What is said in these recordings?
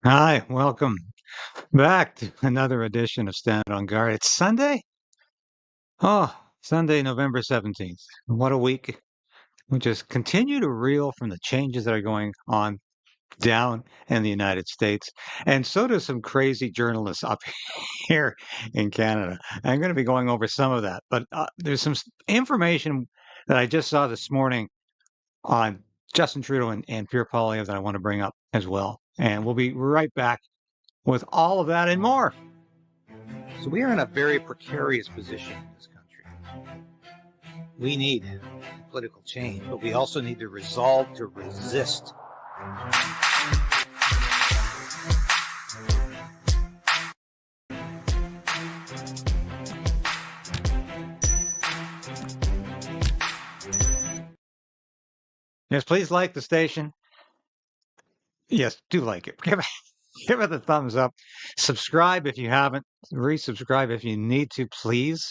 Hi, welcome back to another edition of Stand on Guard. It's Sunday. Oh, Sunday, November 17th. What a week. We just continue to reel from the changes that are going on down in the United States. And so do some crazy journalists up here in Canada. I'm going to be going over some of that, but there's some information that I just saw this morning on Justin Trudeau and Pierre Poilievre that I want to bring up as well. And we'll be right back with all of that and more. So we are in a very precarious position in this country. We need political change, but we also need to resolve to resist. Yes, please like the station. Yes, do like it. Give it a thumbs up. Subscribe if you haven't. Resubscribe if you need to, please.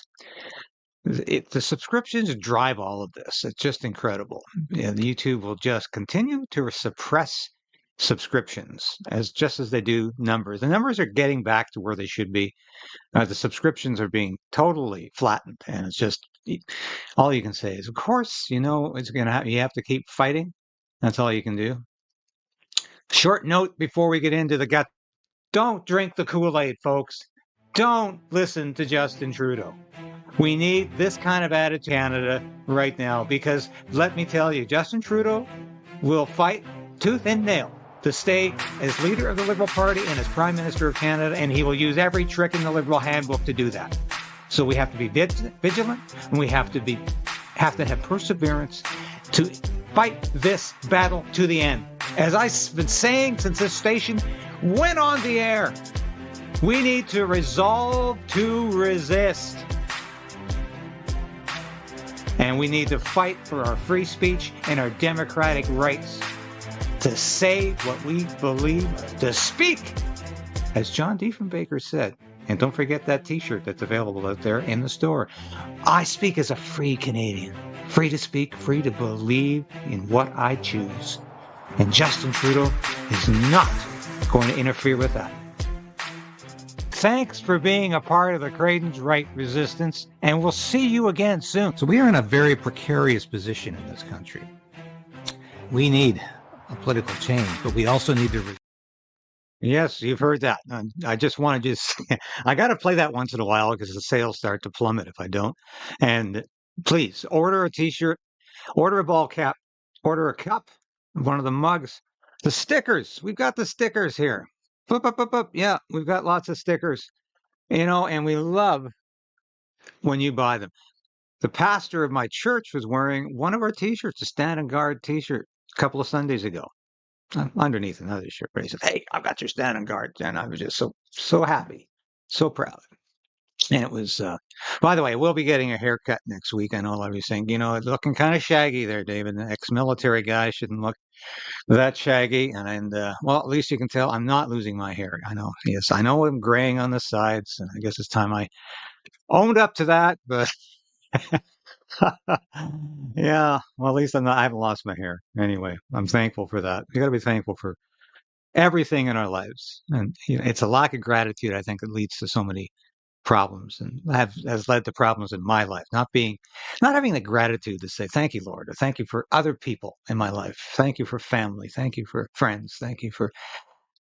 The subscriptions drive all of this. It's just incredible. YouTube will just continue to suppress subscriptions as they do numbers. The numbers are getting back to where they should be. The subscriptions are being totally flattened, and it's just all you can say is, of course, it's gonna have you have to keep fighting. That's all you can do. Short note before we get into the gut. Don't drink the Kool-Aid, folks. Don't listen to Justin Trudeau. We need this kind of attitude in Canada right now because let me tell you, Justin Trudeau will fight tooth and nail to stay as leader of the Liberal Party and as Prime Minister of Canada, and he will use every trick in the Liberal handbook to do that. So we have to be vigilant, and we have to have perseverance to fight this battle to the end. As I've been saying since this station went on the air, we need to resolve to resist. And we need to fight for our free speech and our democratic rights to say what we believe, to speak, as John Diefenbaker said. And don't forget that T-shirt that's available out there in the store. I speak as a free Canadian, free to speak, free to believe in what I choose. And Justin Trudeau is not going to interfere with that. Thanks for being a part of the Krayden's Right resistance, and we'll see you again soon. So we are in a very precarious position in this country. We need a political change, but we also need to... Yes, you've heard that. I just want to I got to play that once in a while because the sales start to plummet if I don't. And please order a T-shirt, order a ball cap, order a cup, one of the mugs, the stickers. We've got the stickers here. Yeah, we've got lots of stickers, and we love when you buy them. The pastor of my church was wearing one of our T-shirts, a Stand and Guard T-shirt, a couple of Sundays ago. Underneath another shirt, but he said, "Hey, I've got your Stand and Guard," and I was just so happy, so proud. And it was, by the way, we'll be getting a haircut next week. I know a lot of you saying, it's looking kind of shaggy there, David. An ex-military guy shouldn't look that shaggy. And well, at least you can tell I'm not losing my hair. I know, yes, I know I'm graying on the sides, and I guess it's time I owned up to that. But yeah, well, at least I haven't lost my hair. Anyway, I'm thankful for that. You got to be thankful for everything in our lives, and it's a lack of gratitude, I think, that leads to so many problems and has led to problems in my life. Not having the gratitude to say thank you, Lord, or thank you for other people in my life. Thank you for family. Thank you for friends. Thank you for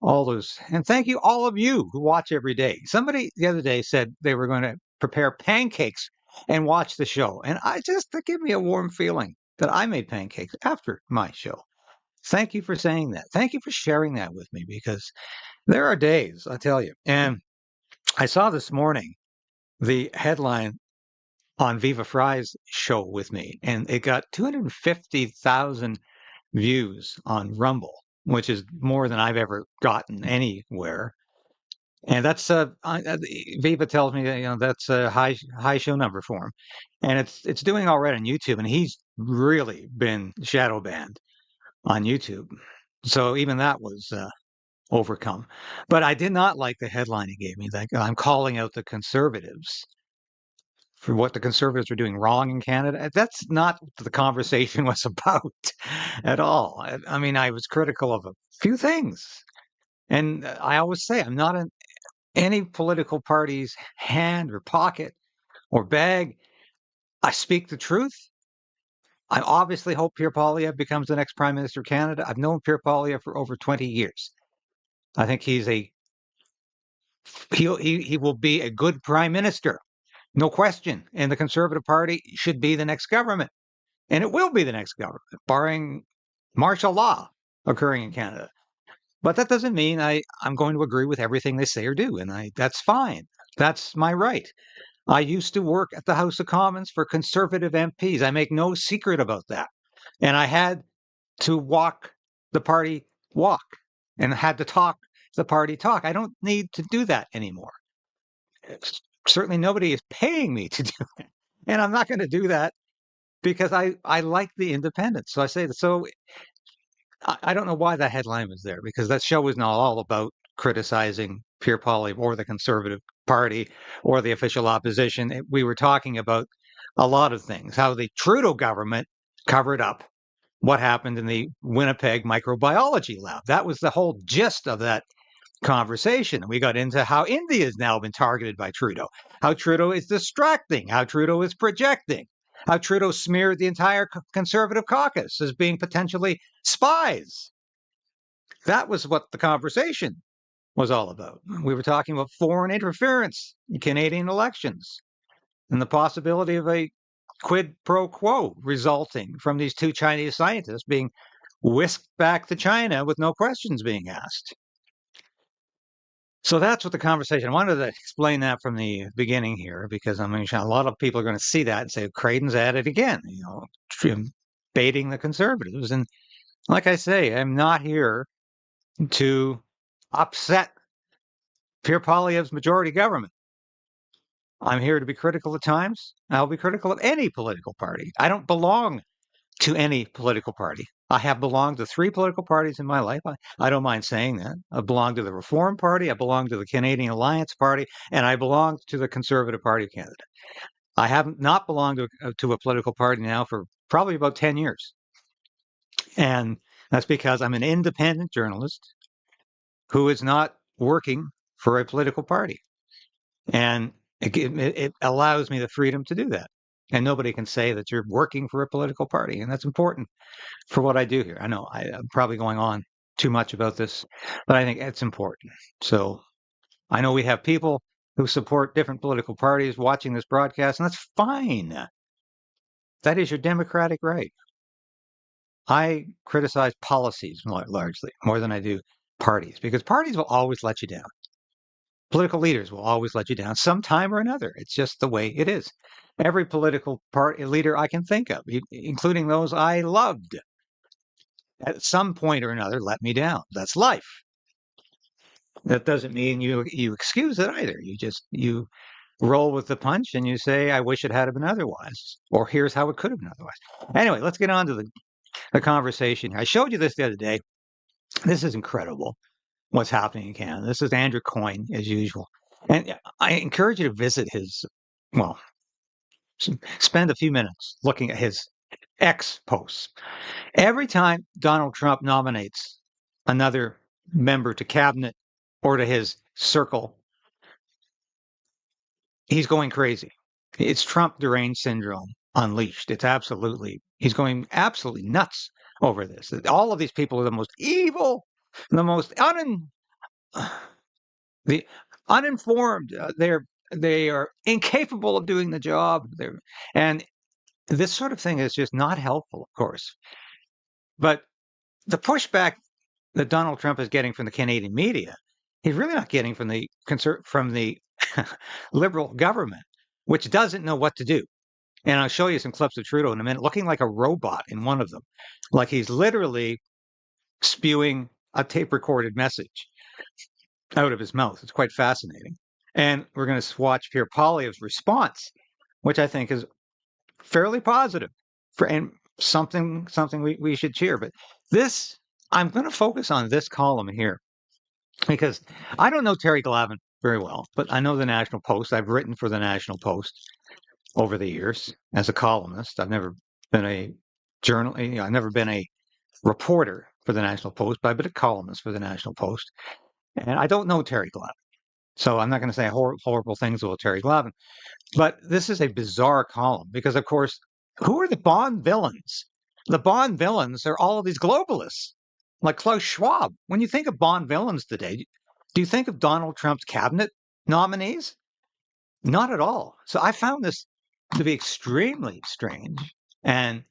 all those, and thank you all of you who watch every day. Somebody the other day said they were going to prepare pancakes and watch the show, and that gave me a warm feeling that I made pancakes after my show. Thank you for saying that. Thank you for sharing that with me because there are days, I tell you. And I saw this morning the headline on Viva Fry's show with me, and it got 250,000 views on Rumble, which is more than I've ever gotten anywhere. And that's Viva tells me that that's a high show number for him, and it's doing all right on YouTube. And he's really been shadow banned on YouTube, so even that was overcome. But I did not like the headline he gave me. That I'm calling out the Conservatives for what the Conservatives are doing wrong in Canada. That's not what the conversation was about at all. I mean, I was critical of a few things, And I always say I'm not in any political party's hand or pocket or bag. I speak the truth. I obviously hope Pierre Poilievre becomes the next Prime Minister of Canada. I've known Pierre Poilievre for over 20 years. I think he will be a good Prime Minister, no question. And the Conservative Party should be the next government. And it will be the next government, barring martial law occurring in Canada. But that doesn't mean I'm going to agree with everything they say or do. And that's fine. That's my right. I used to work at the House of Commons for Conservative MPs. I make no secret about that. And I had to walk the party walk and had to talk the party talk. I don't need to do that anymore. Certainly nobody is paying me to do that. And I'm not going to do that because I like the independence. So I say that. So I don't know why that headline was there because that show is not all about criticizing Pierre Poilievre or the Conservative Party or the official opposition. We were talking about a lot of things, how the Trudeau government covered up what happened in the Winnipeg microbiology lab. That was the whole gist of that conversation. We got into how India has now been targeted by Trudeau, how Trudeau is distracting, how Trudeau is projecting, how Trudeau smeared the entire Conservative caucus as being potentially spies. That was what the conversation was all about. We were talking about foreign interference in Canadian elections and the possibility of a quid pro quo resulting from these two Chinese scientists being whisked back to China with no questions being asked. So that's what the conversation. I wanted to explain that from the beginning here because I mean, a lot of people are going to see that and say, Krayden's at it again, baiting the conservatives. And like I say, I'm not here to upset Pierre Poilievre's majority government. I'm here to be critical at times. I'll be critical of any political party. I don't belong to any political party. I have belonged to three political parties in my life. I don't mind saying that. I belong to the Reform Party, I belong to the Canadian Alliance Party, and I belong to the Conservative Party of Canada. I have not belonged to a political party now for probably about 10 years. And that's because I'm an independent journalist who is not working for a political party. And it allows me the freedom to do that. And nobody can say that you're working for a political party. And that's important for what I do here. I know I'm probably going on too much about this, but I think it's important. So I know we have people who support different political parties watching this broadcast, and that's fine. That is your democratic right. I criticize policies largely more than I do parties because parties will always let you down. Political leaders will always let you down sometime or another. It's just the way it is. Every political party leader I can think of, including those I loved, at some point or another let me down. That's life. That doesn't mean you excuse it either. You roll with the punch and you say, I wish it had been otherwise, or here's how it could have been otherwise. Anyway, let's get on to the conversation. I showed you this the other day. This is incredible what's happening in Canada. This is Andrew Coyne, as usual. And I encourage you to visit his, well, spend a few minutes looking at his X posts. Every time Donald Trump nominates another member to cabinet or to his circle, he's going crazy. It's Trump Derangement Syndrome unleashed. He's going absolutely nuts over this. All of these people are the most evil, the most the uninformed. They are incapable of doing the job. And this sort of thing is just not helpful, of course. But the pushback that Donald Trump is getting from the Canadian media, he's really not getting from the liberal government, which doesn't know what to do. And I'll show you some clips of Trudeau in a minute, looking like a robot in one of them, like he's literally spewing a tape recorded message out of his mouth. It's quite fascinating. And we're going to watch Pierre Poilievre's response, which I think is fairly positive and something we should cheer. But this, I'm going to focus on this column here because I don't know Terry Glavin very well, but I know the National Post. I've written for the National Post over the years as a columnist. I've never been a I've never been a reporter for the National Post, but I've been a columnist for the National Post. And I don't know Terry Glavin, so I'm not going to say horrible things about Terry Glavin. But this is a bizarre column because, of course, who are the Bond villains? The Bond villains are all of these globalists, like Klaus Schwab. When you think of Bond villains today, do you think of Donald Trump's cabinet nominees? Not at all. So I found this to be extremely strange. And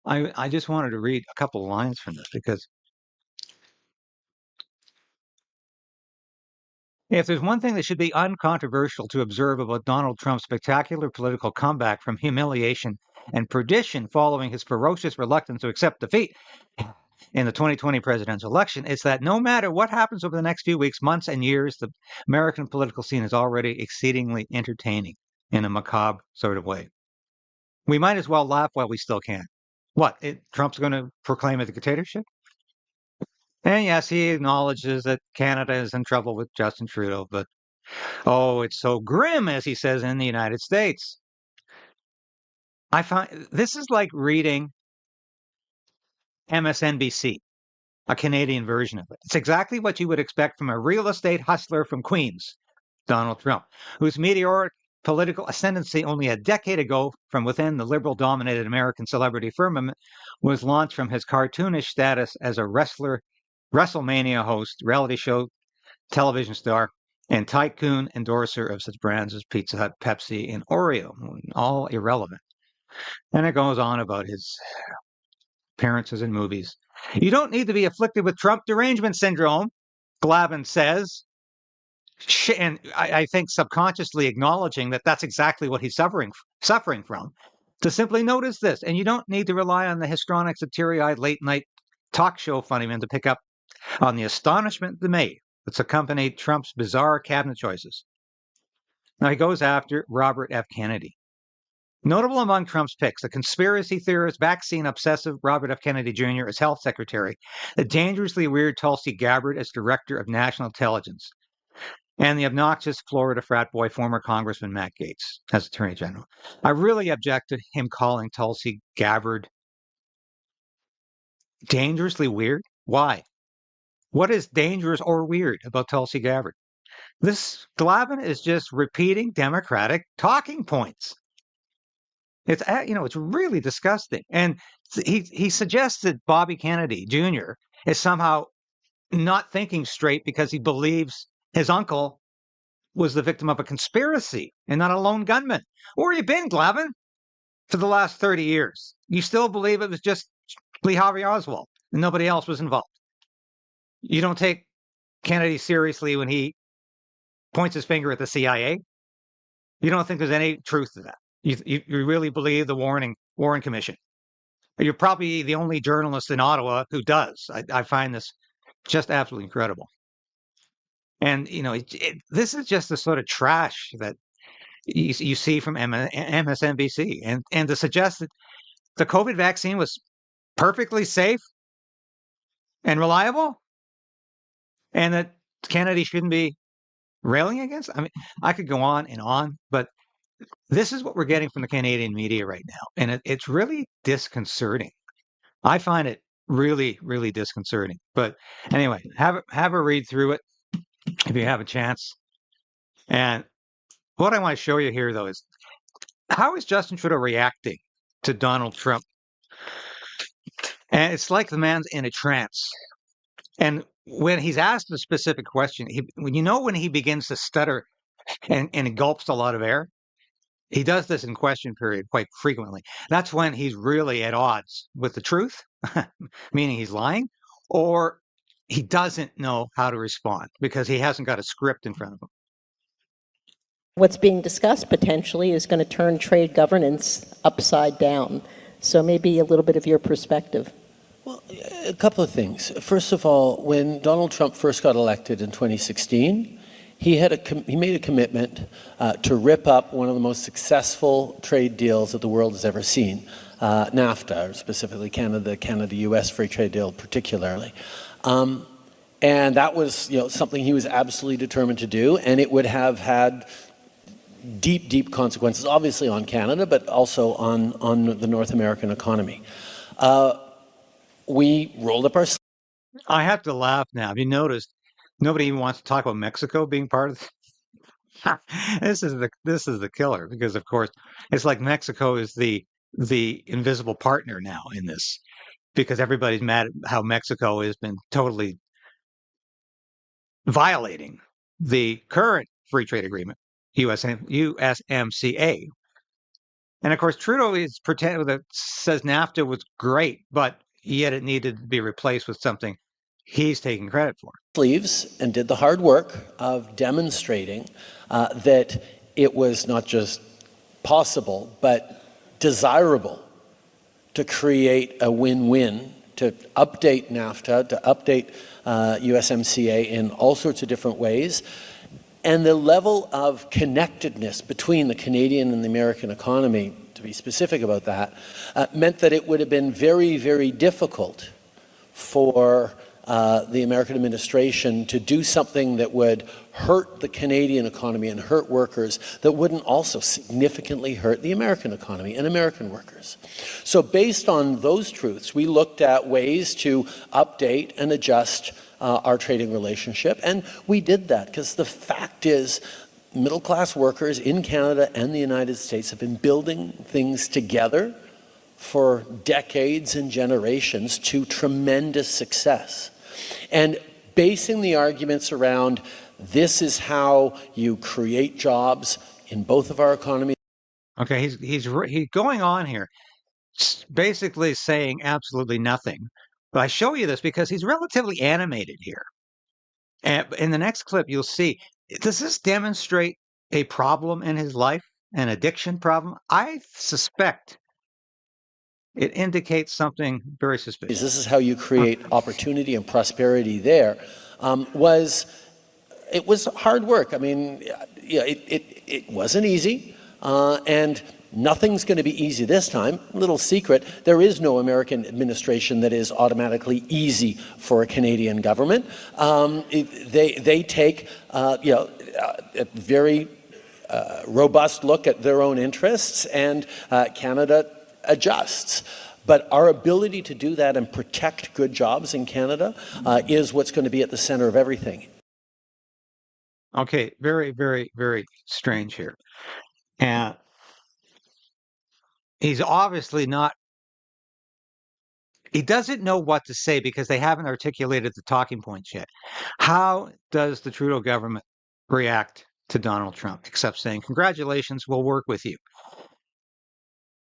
I just wanted to read a couple of lines from this because if there's one thing that should be uncontroversial to observe about Donald Trump's spectacular political comeback from humiliation and perdition following his ferocious reluctance to accept defeat in the 2020 presidential election, it's that no matter what happens over the next few weeks, months, and years, the American political scene is already exceedingly entertaining in a macabre sort of way. We might as well laugh while we still can. What? Trump's going to proclaim a dictatorship? And yes, he acknowledges that Canada is in trouble with Justin Trudeau, but oh, it's so grim, as he says in the United States. I find this is like reading MSNBC, a Canadian version of it. It's exactly what you would expect from a real estate hustler from Queens, Donald Trump, whose meteoric political ascendancy only a decade ago from within the liberal dominated American celebrity firmament was launched from his cartoonish status as a wrestler, WrestleMania host, reality show television star, and tycoon endorser of such brands as Pizza Hut, Pepsi, and Oreo, all irrelevant. And it goes on about his appearances in movies. You don't need to be afflicted with Trump Derangement Syndrome, Glavin says, and I think subconsciously acknowledging that that's exactly what he's suffering from, to simply notice this. And you don't need to rely on the histrionics of teary-eyed late-night talk show funnymen to pick up on the astonishment that's accompanied Trump's bizarre cabinet choices. Now he goes after Robert F. Kennedy. Notable among Trump's picks, the conspiracy theorist, vaccine obsessive Robert F. Kennedy Jr. as health secretary, the dangerously weird Tulsi Gabbard as director of national intelligence, and the obnoxious Florida frat boy former Congressman Matt Gaetz as attorney general. I really object to him calling Tulsi Gabbard dangerously weird. Why? What is dangerous or weird about Tulsi Gabbard? This Glavin is just repeating Democratic talking points. It's really disgusting. And he suggests that Bobby Kennedy Jr. is somehow not thinking straight because he believes his uncle was the victim of a conspiracy and not a lone gunman. Where have you been, Glavin, for the last 30 years? You still believe it was just Lee Harvey Oswald and nobody else was involved. You don't take Kennedy seriously when he points his finger at the CIA. You don't think there's any truth to that. You really believe the Warren Commission. You're probably the only journalist in Ottawa who does. I find this just absolutely incredible. And, this is just the sort of trash that you see from MSNBC. And to suggest that the COVID vaccine was perfectly safe and reliable and that Kennedy shouldn't be railing against. I mean, I could go on, but this is what we're getting from the Canadian media right now. And it's really disconcerting. I find it really, really disconcerting. But anyway, have a read through it if you have a chance. And what I want to show you here, though, is how is Justin Trudeau reacting to Donald Trump? And it's like the man's in a trance. And when he's asked a specific question, when he begins to stutter and he gulps a lot of air, he does this in question period quite frequently. That's when he's really at odds with the truth, meaning he's lying, or he doesn't know how to respond because he hasn't got a script in front of him. What's being discussed potentially is going to turn trade governance upside down. So maybe a little bit of your perspective. Well, a couple of things. First of all, when Donald Trump first got elected in 2016, he made a commitment to rip up one of the most successful trade deals that the world has ever seen, NAFTA, or specifically Canada-US free trade deal particularly. And that was something he was absolutely determined to do, and it would have had deep, deep consequences, obviously on Canada, but also on the North American economy. We rolled up our sleeves. I have to laugh now. Have you noticed nobody even wants to talk about Mexico being part of this is the killer because of course it's like Mexico is the invisible partner now in this because everybody's mad at how Mexico has been totally violating the current free trade agreement, USMCA. And of course, Trudeau is pretend that says NAFTA was great, but yet it needed to be replaced with something he's taking credit for. Sleeves and did the hard work of demonstrating that it was not just possible, but desirable to create a win-win, to update NAFTA, to update USMCA in all sorts of different ways. And the level of connectedness between the Canadian and the American economy, to be specific about that, meant that it would have been very, very difficult for the American administration to do something that would hurt the Canadian economy and hurt workers that wouldn't also significantly hurt the American economy and American workers. So based on those truths, we looked at ways to update and adjust our trading relationship, and we did that because the fact is middle-class workers in Canada and the United States have been building things together for decades and generations to tremendous success. And basing the arguments around this is how you create jobs in both of our economies. Okay, he's going on here, basically saying absolutely nothing. But I show you this because he's relatively animated here. And in the next clip, you'll see, does this demonstrate a problem in his life, an addiction problem? I suspect it indicates something very suspicious. This is how you create opportunity and prosperity there. It was hard work. I mean, yeah, it wasn't easy, and nothing's going to be easy this time. Little secret, there is no American administration that is automatically easy for a Canadian government. They take a very robust look at their own interests, and Canada adjusts. But our ability to do that and protect good jobs in Canada is what's going to be at the center of everything. Okay, very, very, very strange here. And he's obviously not, he doesn't know what to say because they haven't articulated the talking points yet. How does the Trudeau government react to Donald Trump, except saying, congratulations, we'll work with you?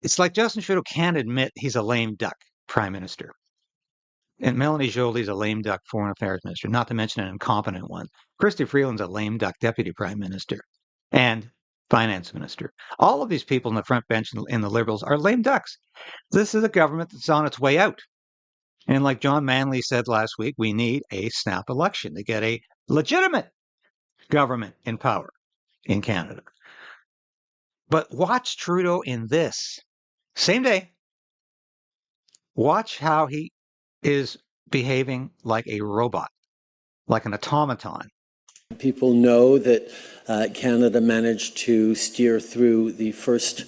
It's like Justin Trudeau can't admit he's a lame duck prime minister. And Melanie Joly's a lame duck foreign affairs minister, not to mention an incompetent one. Chrystia Freeland's a lame duck deputy prime minister and finance minister. All of these people in the front bench in the Liberals are lame ducks. This is a government that's on its way out. And like John Manley said last week, we need a snap election to get a legitimate government in power in Canada. But watch Trudeau in this. Same day. Watch how he is behaving like a robot, like an automaton. People know that Canada managed to steer through the first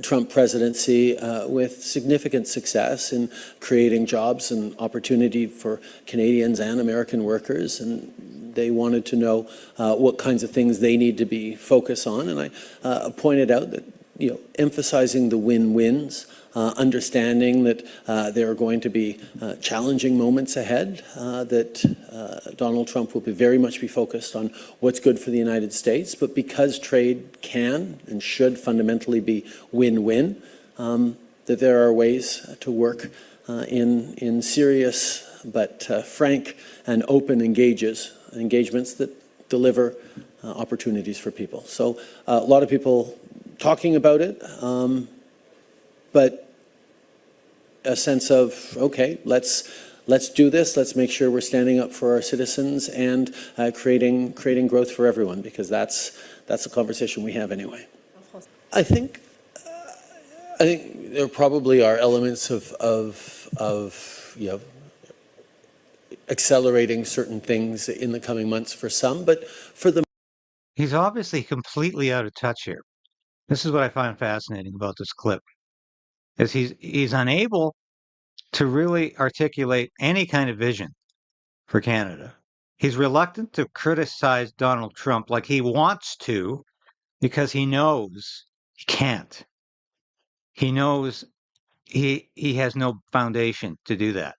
Trump presidency with significant success in creating jobs and opportunity for Canadians and American workers. And they wanted to know what kinds of things they need to be focused on. And I pointed out that, emphasizing the win-wins, understanding that there are going to be challenging moments ahead, that Donald Trump will very much be focused on what's good for the United States, but because trade can and should fundamentally be win-win, that there are ways to work in serious but frank and open engagements that deliver opportunities for people. So a lot of people talking about it, but a sense of, okay, let's do this. Let's make sure we're standing up for our citizens and creating growth for everyone, because that's a conversation we have anyway. I think there probably are elements of accelerating certain things in the coming months for some, but for the he's obviously completely out of touch here. This is what I find fascinating about this clip, is he's unable to really articulate any kind of vision for Canada. He's reluctant to criticize Donald Trump like he wants to because he knows he can't. He knows he has no foundation to do that.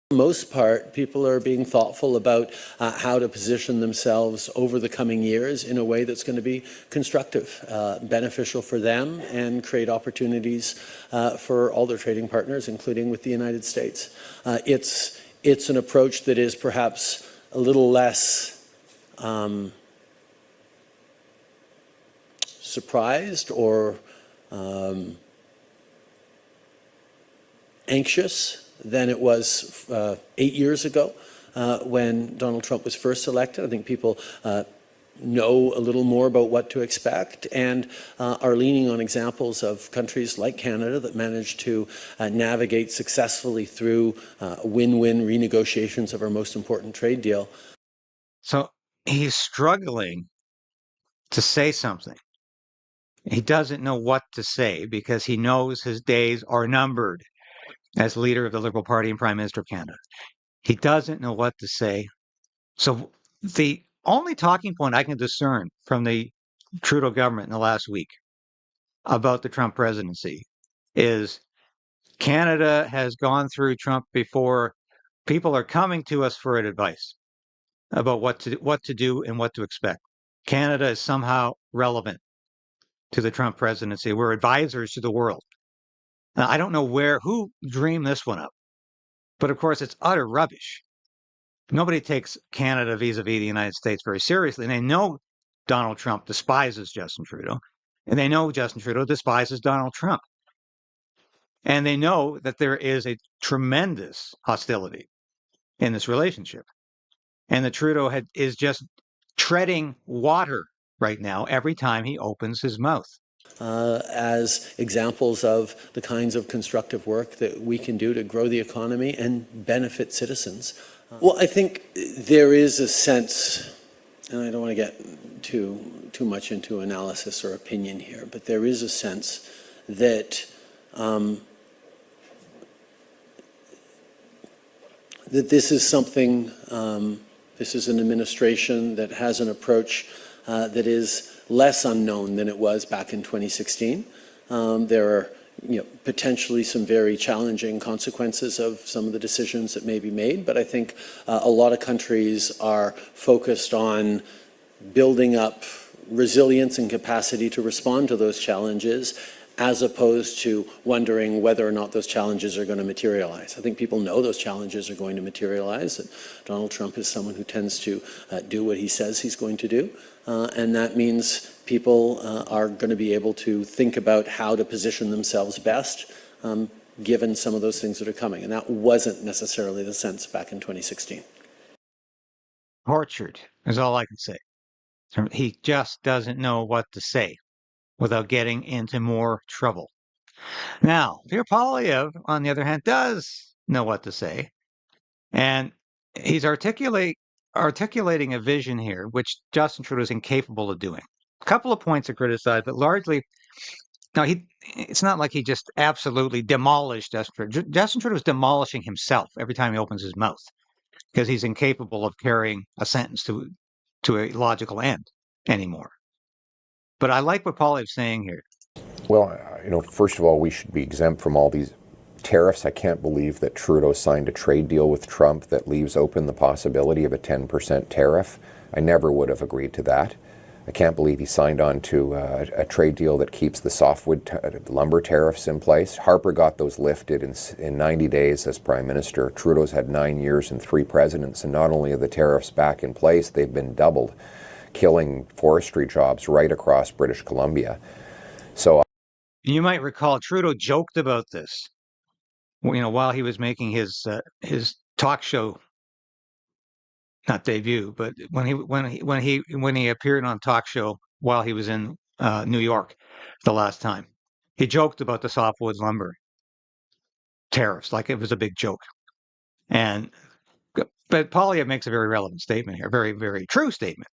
For the most part, people are being thoughtful about how to position themselves over the coming years in a way that's going to be constructive, beneficial for them, and create opportunities for all their trading partners, including with the United States. It's an approach that is perhaps a little less surprised or anxious than it was 8 years ago when Donald Trump was first elected. I think people know a little more about what to expect and are leaning on examples of countries like Canada that managed to navigate successfully through win-win renegotiations of our most important trade deal. So he's struggling to say something. He doesn't know what to say because he knows his days are numbered as leader of the Liberal Party and Prime Minister of Canada. He doesn't know what to say. So the only talking point I can discern from the Trudeau government in the last week about the Trump presidency is Canada has gone through Trump before. People are coming to us for advice about what to do and what to expect. Canada is somehow relevant to the Trump presidency. We're advisors to the world. Now, I don't know who dreamed this one up, but of course it's utter rubbish. Nobody takes Canada vis-a-vis the United States very seriously. And they know Donald Trump despises Justin Trudeau, and they know Justin Trudeau despises Donald Trump. And they know that there is a tremendous hostility in this relationship. And that Trudeau is just treading water right now every time he opens his mouth. As examples of the kinds of constructive work that we can do to grow the economy and benefit citizens. Well, I think there is a sense, and I don't want to get too much into analysis or opinion here, but there is a sense that that this is something, this is an administration that has an approach that is less unknown than it was back in 2016. There are potentially some very challenging consequences of some of the decisions that may be made, but I think a lot of countries are focused on building up resilience and capacity to respond to those challenges, as opposed to wondering whether or not those challenges are going to materialize. I think people know those challenges are going to materialize, that Donald Trump is someone who tends to do what he says he's going to do, and that means people are going to be able to think about how to position themselves best given some of those things that are coming, and that wasn't necessarily the sense back in 2016. Tortured is all I can say. He just doesn't know what to say without getting into more trouble. Now, Pierre Poilievre, on the other hand, does know what to say, and he's articulating a vision here, which Justin Trudeau is incapable of doing. A couple of points are criticized, but largely, no, it's not like he just absolutely demolished Justin Trudeau. Justin Trudeau is demolishing himself every time he opens his mouth because he's incapable of carrying a sentence to a logical end anymore. But I like what Poilievre's saying here. Well, first of all, we should be exempt from all these tariffs. I can't believe that Trudeau signed a trade deal with Trump that leaves open the possibility of a 10% tariff. I never would have agreed to that. I can't believe he signed on to a trade deal that keeps the softwood lumber tariffs in place. Harper got those lifted in 90 days as Prime Minister. Trudeau's had 9 years and 3 presidents, and not only are the tariffs back in place, they've been doubled, killing forestry jobs right across British Columbia. So you might recall Trudeau joked about this, while he was making his talk show, not debut, but when he appeared on talk show while he was in New York the last time, he joked about the softwood lumber tariffs like it was a big joke. But Poilievre makes a very relevant statement here, a very, very true statement,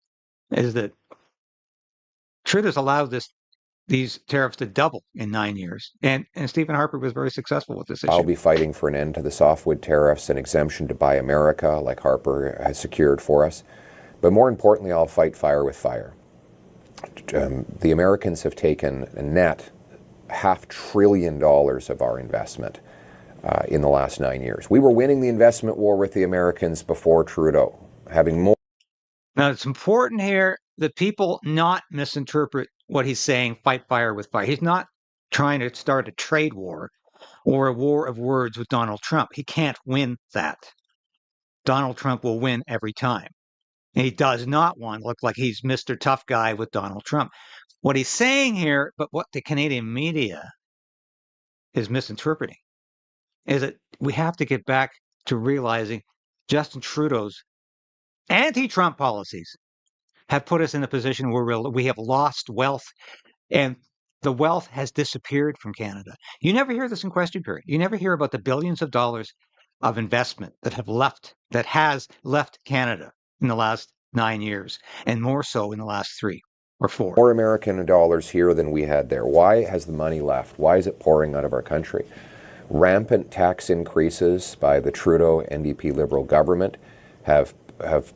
is that Trudeau's allowed this these tariffs to double in 9 years. And Stephen Harper was very successful with this issue. I'll be fighting for an end to the softwood tariffs and exemption to Buy America, like Harper has secured for us. But more importantly, I'll fight fire with fire. The Americans have taken a net $500 billion of our investment in the last 9 years. We were winning the investment war with the Americans before Trudeau, having more. Now, it's important here that people not misinterpret what he's saying, fight fire with fire. He's not trying to start a trade war or a war of words with Donald Trump. He can't win that. Donald Trump will win every time. And he does not want to look like he's Mr. Tough Guy with Donald Trump. What he's saying here, but what the Canadian media is misinterpreting, is that we have to get back to realizing Justin Trudeau's anti-Trump policies have put us in a position where we have lost wealth, and the wealth has disappeared from Canada. You never hear this in question period. You never hear about the billions of dollars of investment that has left Canada in the last 9 years, and more so in the last 3 or 4. More American dollars here than we had there. Why has the money left? Why is it pouring out of our country? Rampant tax increases by the Trudeau NDP Liberal government have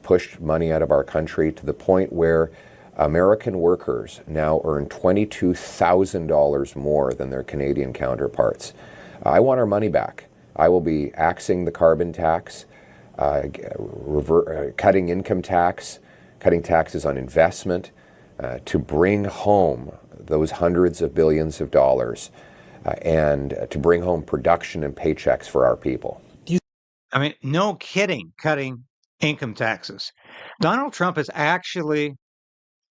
pushed money out of our country to the point where American workers now earn $22,000 more than their Canadian counterparts. I want our money back. I will be axing the carbon tax, cutting income tax, cutting taxes on investment to bring home those hundreds of billions of dollars and to bring home production and paychecks for our people. I mean, no kidding, cutting income taxes. Donald Trump has actually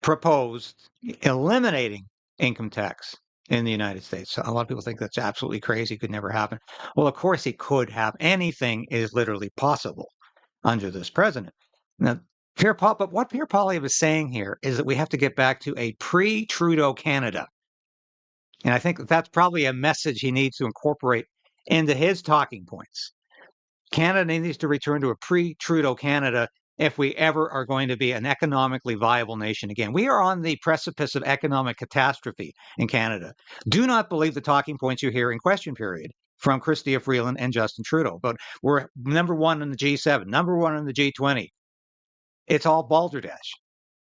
proposed eliminating income tax in the United States. A lot of people think that's absolutely crazy, could never happen. Well, of course it could happen. Anything is literally possible under this president. Now, but what Pierre Poilievre is saying here is that we have to get back to a pre-Trudeau Canada. And I think that's probably a message he needs to incorporate into his talking points. Canada needs to return to a pre-Trudeau Canada if we ever are going to be an economically viable nation again. We are on the precipice of economic catastrophe in Canada. Do not believe the talking points you hear in question period from Chrystia Freeland and Justin Trudeau. But we're number one in the G7, number one in the G20. It's all balderdash.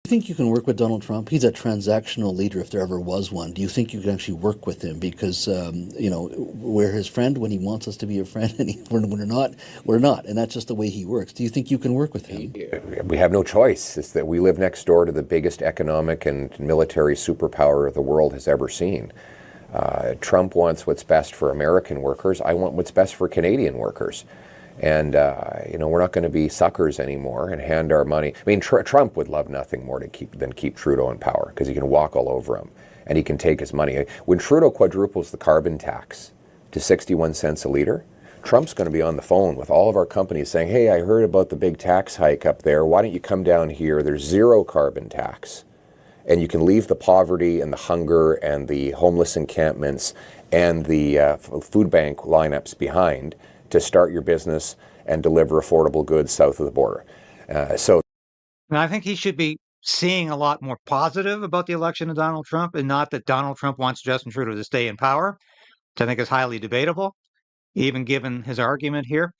Do you think you can work with Donald Trump? He's a transactional leader if there ever was one. Do you think you can actually work with him? Because, we're his friend when he wants us to be a friend, and when we're not, we're not. And that's just the way he works. Do you think you can work with him? We have no choice. It's that we live next door to the biggest economic and military superpower the world has ever seen. Trump wants what's best for American workers. I want what's best for Canadian workers. And, we're not going to be suckers anymore and hand our money. I mean, Trump would love nothing more than keep Trudeau in power because he can walk all over him and he can take his money. When Trudeau quadruples the carbon tax to 61 cents a litre, Trump's going to be on the phone with all of our companies saying, hey, I heard about the big tax hike up there. Why don't you come down here? There's zero carbon tax. And you can leave the poverty and the hunger and the homeless encampments and the food bank lineups behind to start your business and deliver affordable goods south of the border. And I think he should be seeing a lot more positive about the election of Donald Trump, and not that Donald Trump wants Justin Trudeau to stay in power, which I think is highly debatable, even given his argument here.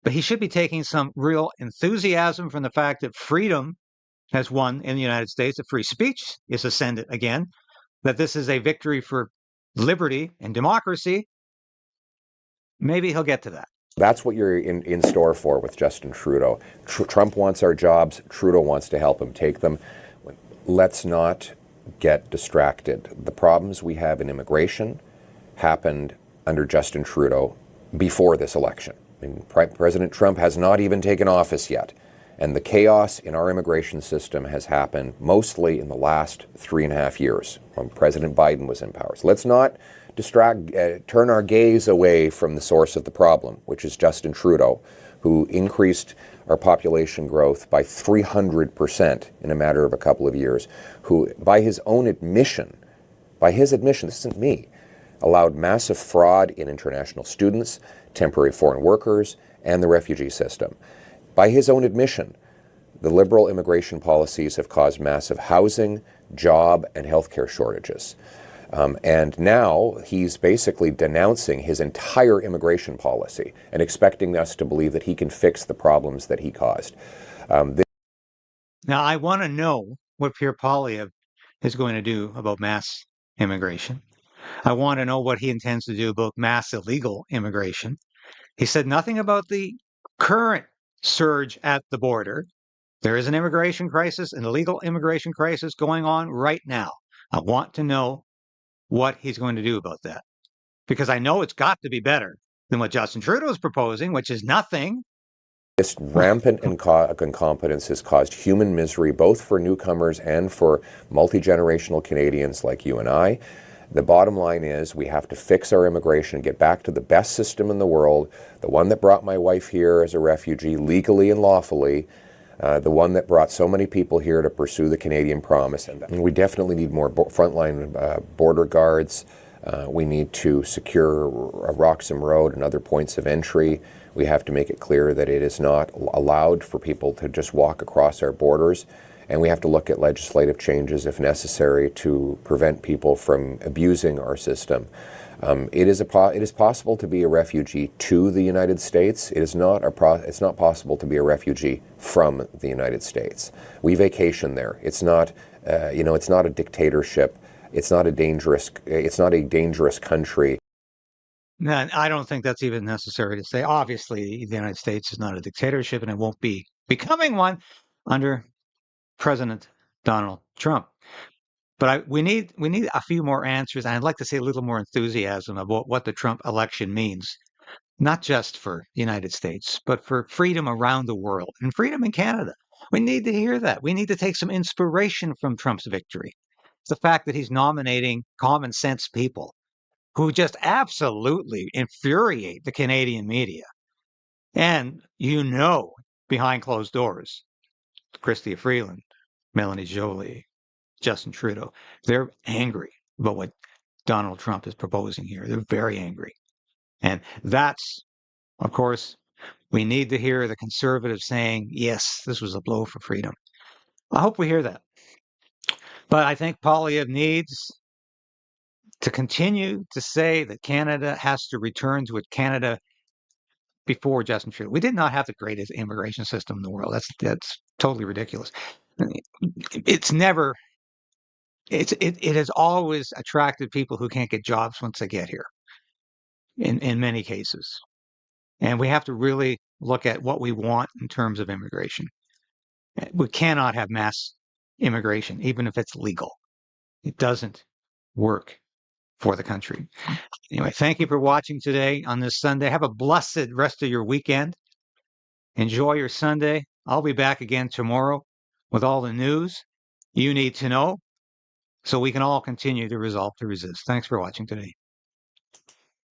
But he should be taking some real enthusiasm from the fact that freedom has won in the United States, that free speech is ascendant again, that this is a victory for liberty and democracy. Maybe he'll get to that. That's what you're in store for with Justin Trudeau. Trump wants our jobs. Trudeau wants to help him take them. Let's not get distracted. The problems we have in immigration happened under Justin Trudeau before this election. I mean, President Trump has not even taken office yet. And the chaos in our immigration system has happened mostly in the last 3.5 years when President Biden was in power. So let's not turn our gaze away from the source of the problem, which is Justin Trudeau, who increased our population growth by 300% in a matter of a couple of years, who, by his admission, this isn't me, allowed massive fraud in international students, temporary foreign workers, and the refugee system. By his own admission, The Liberal immigration policies have caused massive housing, job, and healthcare shortages. And now he's basically denouncing his entire immigration policy and expecting us to believe that he can fix the problems that he caused. Now, I want to know what Pierre Poilievre is going to do about mass immigration. I want to know what he intends to do about mass illegal immigration. He said nothing about the current surge at the border. There is an immigration crisis, an illegal immigration crisis going on right now. I want to know what he's going to do about that, because I know it's got to be better than what Justin Trudeau is proposing, which is nothing. This rampant incompetence has caused human misery, both for newcomers and for multi-generational Canadians like you and I. The bottom line is we have to fix our immigration, get back to the best system in the world, the one that brought my wife here as a refugee legally and lawfully, the one that brought so many people here to pursue the Canadian promise. And we definitely need more frontline border guards. We need to secure Roxham Road and other points of entry. We have to make it clear that it is not allowed for people to just walk across our borders. And we have to look at legislative changes if necessary to prevent people from abusing our system. It is possible to be a refugee to the United States. It's not possible to be a refugee from the United States. We vacation there. It's not, it's not a dictatorship. It's not a dangerous country. No, I don't think that's even necessary to say. Obviously, the United States is not a dictatorship, and it won't be becoming one under President Donald Trump. But we need a few more answers, and I'd like to see a little more enthusiasm about what the Trump election means, not just for the United States, but for freedom around the world and freedom in Canada. We need to hear that. We need to take some inspiration from Trump's victory. It's the fact that he's nominating common sense people who just absolutely infuriate the Canadian media. And behind closed doors, Chrystia Freeland, Melanie Joly, Justin Trudeau, they're angry about what Donald Trump is proposing here. They're very angry. And that's, of course, we need to hear the conservatives saying, yes, this was a blow for freedom. I hope we hear that. But I think Poilievre needs to continue to say that Canada has to return to a Canada before Justin Trudeau. We did not have the greatest immigration system in the world. That's totally ridiculous. It's never. It has always attracted people who can't get jobs once they get here. In many cases, and we have to really look at what we want in terms of immigration. We cannot have mass immigration, even if it's legal. It doesn't work for the country. Anyway, thank you for watching today on this Sunday. Have a blessed rest of your weekend. Enjoy your Sunday. I'll be back again tomorrow with all the news you need to know so we can all continue to resolve to resist. Thanks for watching today.